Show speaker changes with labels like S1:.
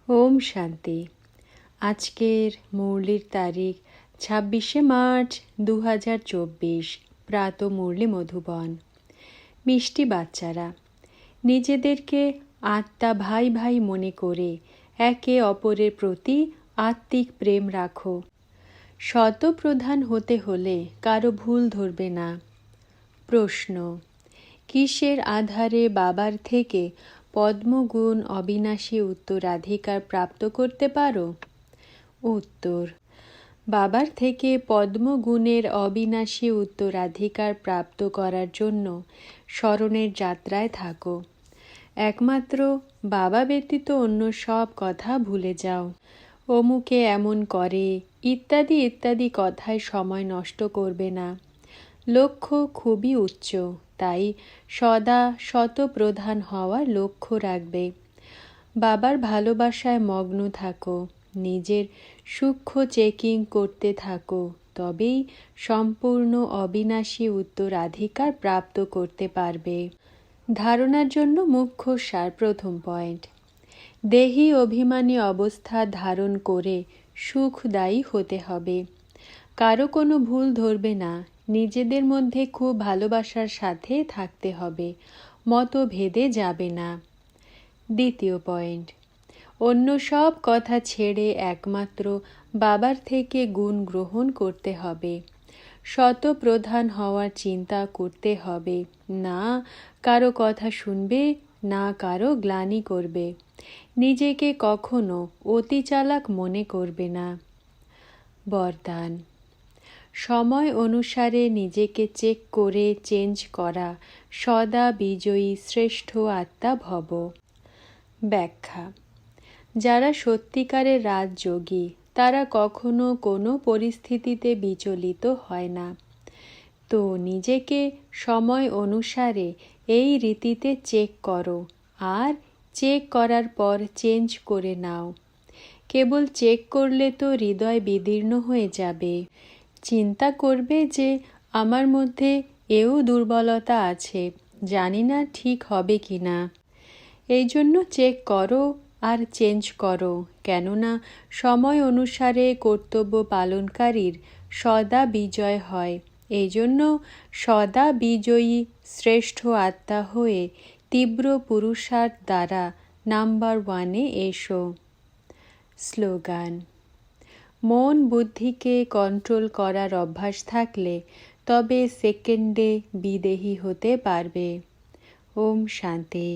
S1: ওম শান্তি। আজকের মুরলির তারিখ 26শে মার্চ 2024। প্রাত মুরলি মধুবন। মিষ্টি বাচ্চারা, নিজেদেরকে আত্মা ভাই ভাই মনে করে একে অপরের প্রতি আত্মিক প্রেম রাখো। শতপ্রধান হতে হলে কারো ভুল ধরবে না। প্রশ্ন: কিসের আধারে বাবার থেকে পদ্মগুণ অবিনাশী উত্তরাধিকার প্রাপ্ত করতে পারো? উত্তর: বাবার থেকে পদ্মগুণের অবিনাশী উত্তরাধিকার প্রাপ্ত করার জন্য স্মরণের যাত্রায় থাকো। একমাত্র বাবা ব্যতীত অন্য সব কথা ভুলে যাও। অমুকে এমন করে ইত্যাদি ইত্যাদি কথায় সময় নষ্ট করবে না। লক্ষ্য খুবই উচ্চ, তাই সদা শতপ্রধান হওয়ার লক্ষ্য রাখবে। বাবার ভালোবাসায় মগ্ন থাকো, নিজের সূক্ষ্ম চেকিং করতে থাকো, তবেই সম্পূর্ণ অবিনাশী উত্তরাধিকার প্রাপ্ত করতে পারবে। ধারণার জন্য মুখ্য সার। প্রথম পয়েন্ট: দেহী অভিমানী অবস্থা ধারণ করে সুখদায়ী হতে হবে। কারো কোনো ভুল ধরবে না। নিজেদের মধ্যে খুব ভালোবাসার সাথে থাকতে হবে, মতভেদে যাবে না। দ্বিতীয় পয়েন্ট: অন্য সব কথা ছেড়ে একমাত্র বাবার থেকে গুণ গ্রহণ করতে হবে। শতপ্রধান হওয়ার চিন্তা করতে হবে। না কারো কথা শুনবে, না কারো গ্লানি করবে। নিজেকে কখনো অতি চালাক মনে করবে না। বরদান: সময় অনুসারে নিজেকে চেক করে চেঞ্জ করা। সদা বিজয়ী শ্রেষ্ঠ আত্মা ভব। ব্যাখ্যা: যারা সত্যিকারের রাজযোগী তারা কখনো কোনো পরিস্থিতিতে বিচলিত হয় না। তো নিজেকে সময় অনুসারে এই রীতিতে চেক করো, আর চেক করার পর চেঞ্জ করে নাও। কেবল চেক করলে তো হৃদয় বিদীর্ণ হয়ে যাবে। চিন্তা করবে যে আমার মধ্যে এও দুর্বলতা আছে, জানি না ঠিক হবে কি না। এই জন্য চেক করো আর চেঞ্জ করো, কেননা সময় অনুসারে কর্তব্য পালনকারীর সদা বিজয় হয়। এই জন্য সদা বিজয়ী শ্রেষ্ঠ আত্মা হয়ে তীব্র পুরুষার্থ দ্বারা নাম্বার 1-এ এসো। স্লোগান: মন বুদ্ধিকে কন্ট্রোল করার অভ্যাস থাকলে তবে সেকেন্ডে বিদেহী হতে পারবে। ওম শান্তি।